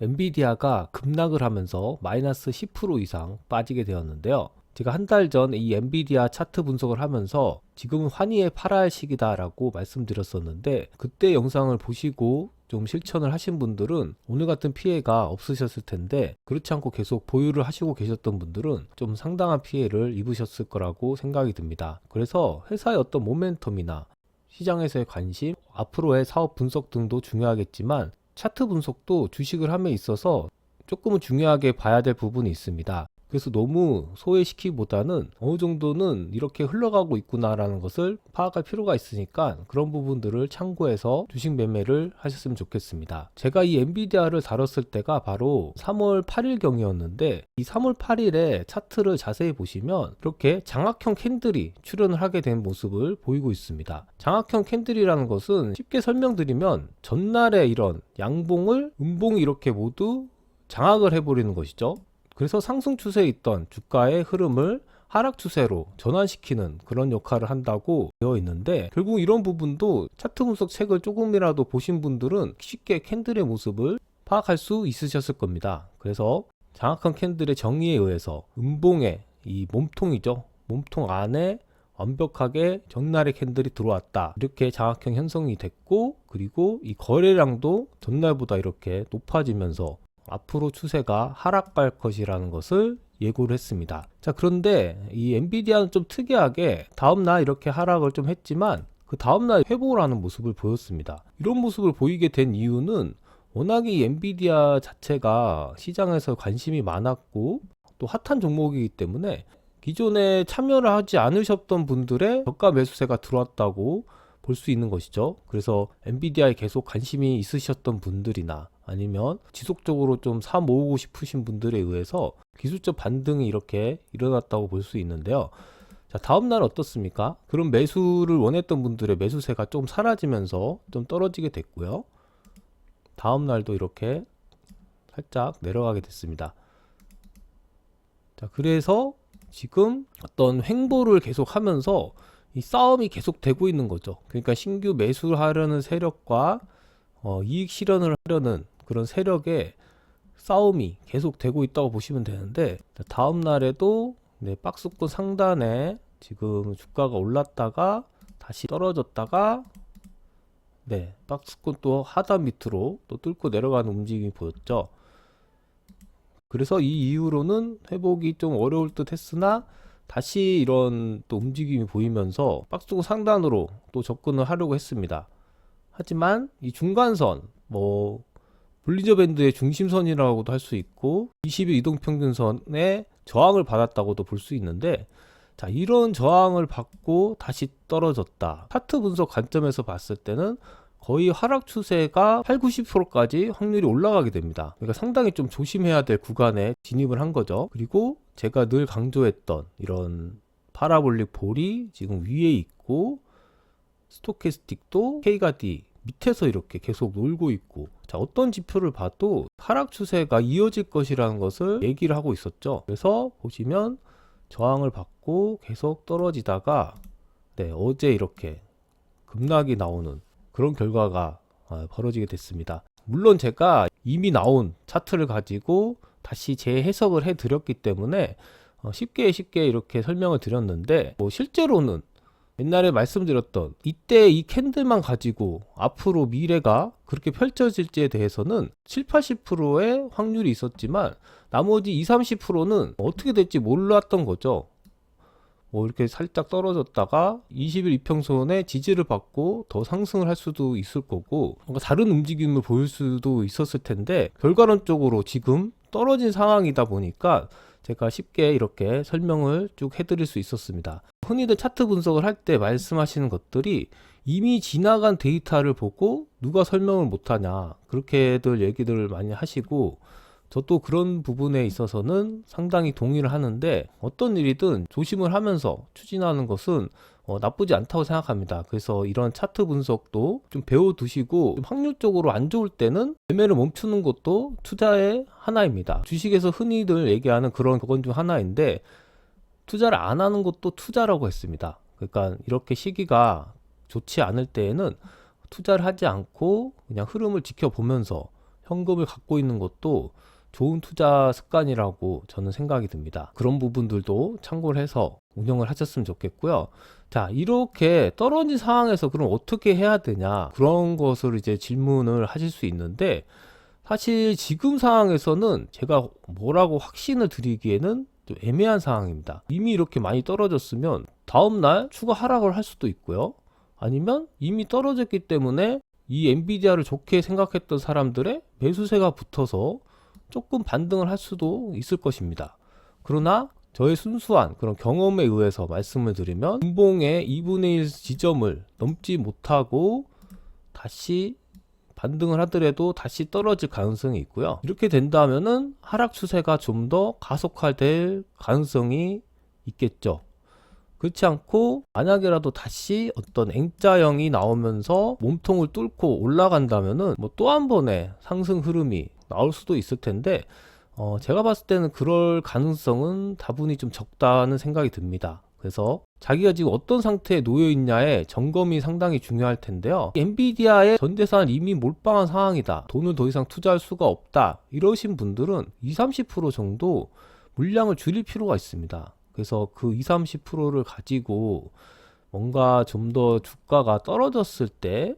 엔비디아가 급락을 하면서 마이너스 10% 이상 빠지게 되었는데요. 제가 한 달 전 이 엔비디아 차트 분석을 하면서 지금은 환희에 팔아야 할 시기다라고 말씀드렸었는데, 그때 영상을 보시고 좀 실천을 하신 분들은 오늘 같은 피해가 없으셨을 텐데, 그렇지 않고 계속 보유를 하시고 계셨던 분들은 좀 상당한 피해를 입으셨을 거라고 생각이 듭니다. 그래서 회사의 어떤 모멘텀이나 시장에서의 관심, 앞으로의 사업 분석 등도 중요하겠지만 차트 분석도 주식을 함에 있어서 조금은 중요하게 봐야 될 부분이 있습니다. 그래서 너무 소외시키기보다는 어느 정도는 이렇게 흘러가고 있구나라는 것을 파악할 필요가 있으니까 그런 부분들을 참고해서 주식 매매를 하셨으면 좋겠습니다. 제가 이 엔비디아를 다뤘을 때가 바로 3월 8일 경이었는데, 이 3월 8일에 차트를 자세히 보시면 이렇게 장악형 캔들이 출현을 하게 된 모습을 보이고 있습니다. 장악형 캔들이라는 것은 쉽게 설명드리면 전날에 이런 양봉을 음봉이 이렇게 모두 장악을 해버리는 것이죠. 그래서 상승 추세에 있던 주가의 흐름을 하락 추세로 전환시키는 그런 역할을 한다고 되어 있는데, 결국 이런 부분도 차트 분석 책을 조금이라도 보신 분들은 쉽게 캔들의 모습을 파악할 수 있으셨을 겁니다. 그래서 장악한 캔들의 정의에 의해서 음봉의 이 몸통이죠, 몸통 안에 완벽하게 전날의 캔들이 들어왔다, 이렇게 장악형 형성이 됐고, 그리고 이 거래량도 전날보다 이렇게 높아지면서 앞으로 추세가 하락갈 것이라는 것을 예고를 했습니다. 자, 그런데 이 엔비디아는 좀 특이하게 다음날 이렇게 하락을 좀 했지만 그 다음날 회복을 하는 모습을 보였습니다. 이런 모습을 보이게 된 이유는 워낙에 이 엔비디아 자체가 시장에서 관심이 많았고 또 핫한 종목이기 때문에 기존에 참여를 하지 않으셨던 분들의 저가 매수세가 들어왔다고 볼 수 있는 것이죠. 그래서 엔비디아에 계속 관심이 있으셨던 분들이나 아니면 지속적으로 좀 사 모으고 싶으신 분들에 의해서 기술적 반등이 이렇게 일어났다고 볼 수 있는데요. 자, 다음날 어떻습니까? 그런 매수를 원했던 분들의 매수세가 좀 사라지면서 좀 떨어지게 됐고요. 다음날도 이렇게 살짝 내려가게 됐습니다. 자, 그래서 지금 어떤 횡보를 계속 하면서 이 싸움이 계속 되고 있는 거죠. 그러니까 신규 매수를 하려는 세력과 이익 실현을 하려는 그런 세력의 싸움이 계속 되고 있다고 보시면 되는데, 다음 날에도 박스권 상단에 지금 주가가 올랐다가 다시 떨어졌다가 박스권 또 하단 밑으로 또 뚫고 내려가는 움직임이 보였죠. 그래서 이 이후로는 회복이 좀 어려울 듯 했으나 다시 이런 또 움직임이 보이면서 박스권 상단으로 또 접근을 하려고 했습니다. 하지만 이 중간선, 볼린저 밴드의 중심선이라고도 할 수 있고 20일 이동평균선에 저항을 받았다고도 볼 수 있는데, 자, 이런 저항을 받고 다시 떨어졌다. 차트 분석 관점에서 봤을 때는 거의 하락 추세가 8, 90%까지 확률이 올라가게 됩니다. 그러니까 상당히 좀 조심해야 될 구간에 진입을 한 거죠. 그리고 제가 늘 강조했던 이런 파라볼릭 볼이 지금 위에 있고 스토캐스틱도 K가 D 밑에서 이렇게 계속 놀고 있고, 자, 어떤 지표를 봐도 하락 추세가 이어질 것이라는 것을 얘기를 하고 있었죠. 그래서 보시면 저항을 받고 계속 떨어지다가 어제 이렇게 급락이 나오는 그런 결과가 벌어지게 됐습니다. 물론 제가 이미 나온 차트를 가지고 다시 재해석을 해 드렸기 때문에 쉽게 이렇게 설명을 드렸는데, 실제로는 옛날에 말씀드렸던 이때 이 캔들만 가지고 앞으로 미래가 그렇게 펼쳐질지에 대해서는 7, 80%의 확률이 있었지만 나머지 20, 30%는 어떻게 될지 몰랐던 거죠. 이렇게 살짝 떨어졌다가 20일 이평선에 지지를 받고 더 상승을 할 수도 있을 거고, 뭔가 다른 움직임을 보일 수도 있었을 텐데, 결과론적으로 지금 떨어진 상황이다 보니까 제가 쉽게 이렇게 설명을 쭉 해드릴 수 있었습니다. 흔히들 차트 분석을 할 때 말씀하시는 것들이 이미 지나간 데이터를 보고 누가 설명을 못하냐, 그렇게들 얘기들을 많이 하시고, 저도 그런 부분에 있어서는 상당히 동의를 하는데, 어떤 일이든 조심을 하면서 추진하는 것은 나쁘지 않다고 생각합니다. 그래서 이런 차트 분석도 좀 배워두시고, 확률적으로 안 좋을 때는 매매를 멈추는 것도 투자의 하나입니다. 주식에서 흔히들 얘기하는 그런 건 중 하나인데, 투자를 안 하는 것도 투자라고 했습니다. 그러니까 이렇게 시기가 좋지 않을 때에는 투자를 하지 않고 그냥 흐름을 지켜보면서 현금을 갖고 있는 것도 좋은 투자 습관이라고 저는 생각이 듭니다. 그런 부분들도 참고를 해서 운영을 하셨으면 좋겠고요. 자, 이렇게 떨어진 상황에서 그럼 어떻게 해야 되냐, 그런 것을 이제 질문을 하실 수 있는데, 사실 지금 상황에서는 제가 뭐라고 확신을 드리기에는 좀 애매한 상황입니다. 이미 이렇게 많이 떨어졌으면 다음날 추가 하락을 할 수도 있고요. 아니면 이미 떨어졌기 때문에 이 엔비디아를 좋게 생각했던 사람들의 매수세가 붙어서 조금 반등을 할 수도 있을 것입니다. 그러나 저의 순수한 그런 경험에 의해서 말씀을 드리면, 분봉의 2분의 1 지점을 넘지 못하고 다시 반등을 하더라도 다시 떨어질 가능성이 있고요. 이렇게 된다면은 하락 추세가 좀 더 가속화될 가능성이 있겠죠. 그렇지 않고 만약에라도 다시 어떤 N자형이 나오면서 몸통을 뚫고 올라간다면은 뭐 또 한 번의 상승 흐름이 나올 수도 있을 텐데, 제가 봤을 때는 그럴 가능성은 다분히 좀 적다는 생각이 듭니다. 그래서 자기가 지금 어떤 상태에 놓여 있냐의 점검이 상당히 중요할 텐데요. 엔비디아의 전재산 이미 몰빵한 상황이다, 돈을 더 이상 투자할 수가 없다, 이러신 분들은 20-30% 정도 물량을 줄일 필요가 있습니다. 그래서 그 20-30%를 가지고 뭔가 좀 더 주가가 떨어졌을 때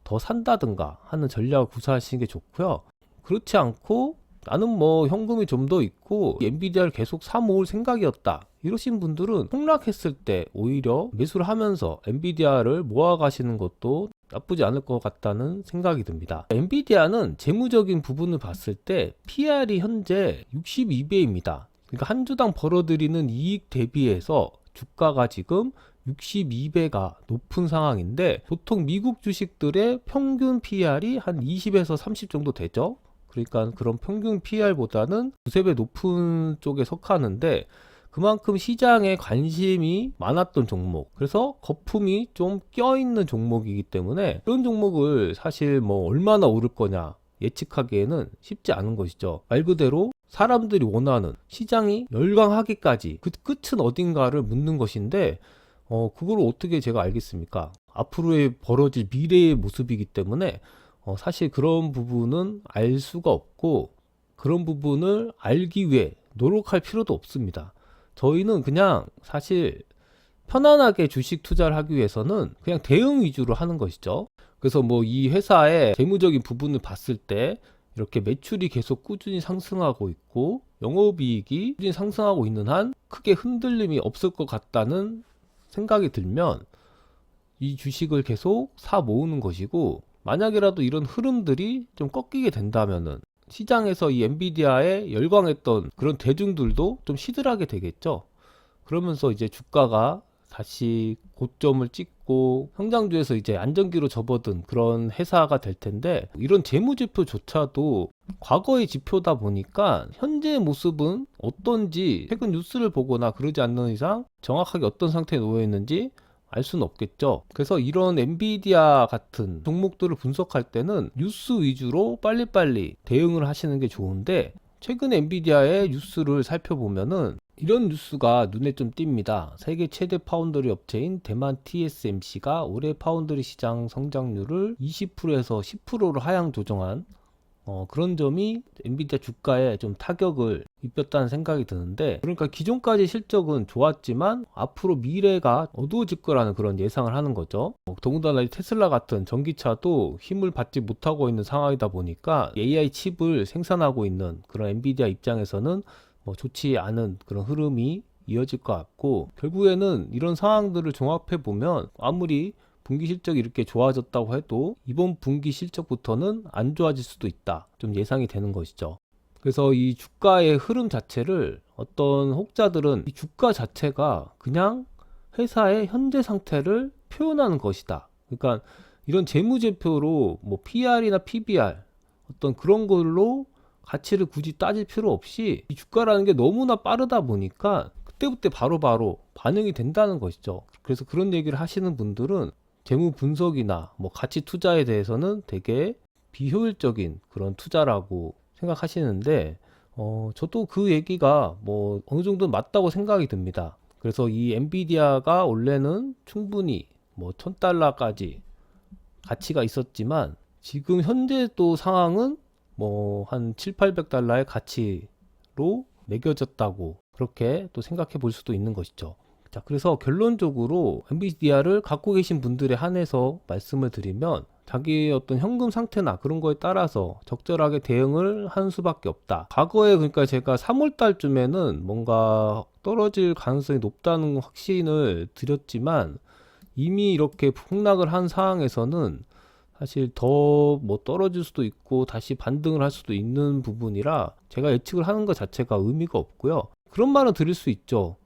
더 산다든가 하는 전략을 구사하시는 게 좋고요. 그렇지 않고 나는 뭐 현금이 좀 더 있고 엔비디아를 계속 사 모을 생각이었다, 이러신 분들은 폭락했을 때 오히려 매수를 하면서 엔비디아를 모아 가시는 것도 나쁘지 않을 것 같다는 생각이 듭니다. 엔비디아는 재무적인 부분을 봤을 때 PR이 현재 62배입니다. 그러니까 한 주당 벌어들이는 이익 대비해서 주가가 지금 62배가 높은 상황인데, 보통 미국 주식들의 평균 PR이 한 20에서 30 정도 되죠. 그러니까 그런 평균 PR보다는 두세 배 높은 쪽에 속하는데, 그만큼 시장에 관심이 많았던 종목, 그래서 거품이 좀 껴있는 종목이기 때문에 이런 종목을 사실 뭐 얼마나 오를 거냐 예측하기에는 쉽지 않은 것이죠. 말 그대로 사람들이 원하는, 시장이 열광하기까지 그 끝은 어딘가를 묻는 것인데, 그걸 어떻게 제가 알겠습니까? 앞으로의 벌어질 미래의 모습이기 때문에 사실 그런 부분은 알 수가 없고, 그런 부분을 알기 위해 노력할 필요도 없습니다. 저희는 그냥 사실 편안하게 주식 투자를 하기 위해서는 그냥 대응 위주로 하는 것이죠. 그래서 뭐 이 회사의 재무적인 부분을 봤을 때 이렇게 매출이 계속 꾸준히 상승하고 있고 영업이익이 꾸준히 상승하고 있는 한 크게 흔들림이 없을 것 같다는 생각이 들면 이 주식을 계속 사 모으는 것이고, 만약이라도 이런 흐름들이 좀 꺾이게 된다면은 시장에서 이 엔비디아에 열광했던 그런 대중들도 좀 시들하게 되겠죠. 그러면서 이제 주가가 다시 고점을 찍고 성장주에서 이제 안정기로 접어든 그런 회사가 될 텐데, 이런 재무지표조차도 과거의 지표다 보니까 현재의 모습은 어떤지 최근 뉴스를 보거나 그러지 않는 이상 정확하게 어떤 상태에 놓여 있는지 알 수는 없겠죠. 그래서 이런 엔비디아 같은 종목들을 분석할 때는 뉴스 위주로 빨리빨리 대응을 하시는 게 좋은데, 최근 엔비디아의 뉴스를 살펴보면은 이런 뉴스가 눈에 좀 띕니다. 세계 최대 파운드리 업체인 대만 TSMC가 올해 파운드리 시장 성장률을 20%에서 10%로 하향 조정한 그런 점이 엔비디아 주가에 좀 타격을 입혔다는 생각이 드는데, 그러니까 기존까지 실적은 좋았지만 앞으로 미래가 어두워질 거라는 그런 예상을 하는 거죠. 더군다나 테슬라 같은 전기차도 힘을 받지 못하고 있는 상황이다 보니까 AI 칩을 생산하고 있는 그런 엔비디아 입장에서는 좋지 않은 그런 흐름이 이어질 것 같고, 결국에는 이런 상황들을 종합해 보면 아무리 분기 실적이 이렇게 좋아졌다고 해도 이번 분기 실적부터는 안 좋아질 수도 있다, 좀 예상이 되는 것이죠. 그래서 이 주가의 흐름 자체를 어떤 혹자들은 이 주가 자체가 그냥 회사의 현재 상태를 표현하는 것이다, 그러니까 이런 재무제표로 뭐 PR이나 PBR 어떤 그런 걸로 가치를 굳이 따질 필요 없이 이 주가라는 게 너무나 빠르다 보니까 그때그때 바로바로 반영이 된다는 것이죠. 그래서 그런 얘기를 하시는 분들은 재무 분석이나 뭐 가치 투자에 대해서는 되게 비효율적인 그런 투자라고 생각하시는데, 저도 그 얘기가 뭐 어느 정도 맞다고 생각이 듭니다. 그래서 이 엔비디아가 원래는 충분히 뭐 $1000까지 가치가 있었지만, 지금 현재 또 상황은 뭐 한 7, 800달러의 가치로 매겨졌다고 그렇게 또 생각해 볼 수도 있는 것이죠. 자, 그래서 결론적으로 엔비디아를 갖고 계신 분들에 한해서 말씀을 드리면 자기의 어떤 현금 상태나 그런 거에 따라서 적절하게 대응을 하는 수밖에 없다. 과거에 그러니까 제가 3월 달쯤에는 뭔가 떨어질 가능성이 높다는 확신을 드렸지만 이미 이렇게 폭락을 한 상황에서는 사실 더 뭐 떨어질 수도 있고 다시 반등을 할 수도 있는 부분이라 제가 예측을 하는 것 자체가 의미가 없고요. 그런 말은 드릴 수 있죠.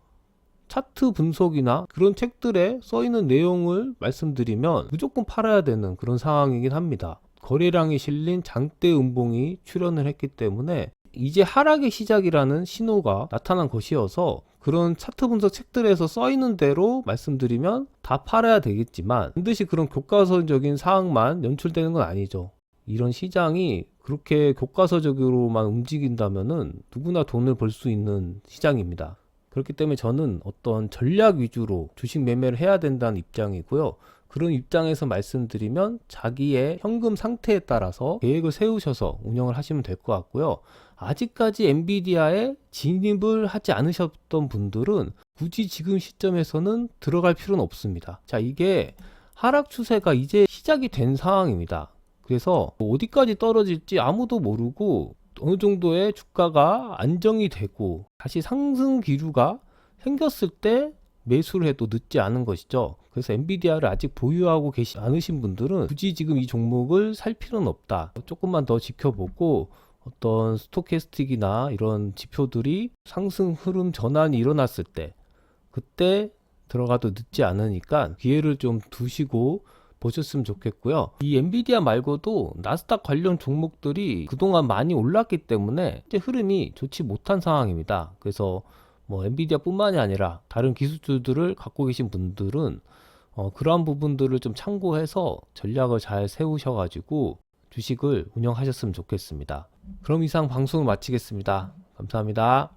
차트 분석이나 그런 책들에 써 있는 내용을 말씀드리면 무조건 팔아야 되는 그런 상황이긴 합니다. 거래량이 실린 장대 음봉이 출현을 했기 때문에 이제 하락의 시작이라는 신호가 나타난 것이어서 그런 차트 분석 책들에서 써 있는 대로 말씀드리면 다 팔아야 되겠지만 반드시 그런 교과서적인 사항만 연출되는 건 아니죠. 이런 시장이 그렇게 교과서적으로만 움직인다면은 누구나 돈을 벌 수 있는 시장입니다. 그렇기 때문에 저는 어떤 전략 위주로 주식 매매를 해야 된다는 입장이고요. 그런 입장에서 말씀드리면 자기의 현금 상태에 따라서 계획을 세우셔서 운영을 하시면 될 것 같고요. 아직까지 엔비디아에 진입을 하지 않으셨던 분들은 굳이 지금 시점에서는 들어갈 필요는 없습니다. 자, 이게 하락 추세가 이제 시작이 된 상황입니다. 그래서 어디까지 떨어질지 아무도 모르고 어느 정도의 주가가 안정이 되고 다시 상승 기류가 생겼을 때 매수를 해도 늦지 않은 것이죠. 그래서 엔비디아를 아직 보유하고 계시지 않으신 분들은 굳이 지금 이 종목을 살 필요는 없다. 조금만 더 지켜보고 어떤 스토캐스틱이나 이런 지표들이 상승 흐름 전환이 일어났을 때 그때 들어가도 늦지 않으니까 기회를 좀 두시고 보셨으면 좋겠고요. 이 엔비디아 말고도 나스닥 관련 종목들이 그동안 많이 올랐기 때문에 이제 흐름이 좋지 못한 상황입니다. 그래서 뭐 엔비디아 뿐만이 아니라 다른 기술주들을 갖고 계신 분들은 그러한 부분들을 좀 참고해서 전략을 잘 세우셔가지고 주식을 운영하셨으면 좋겠습니다. 그럼 이상 방송을 마치겠습니다. 감사합니다.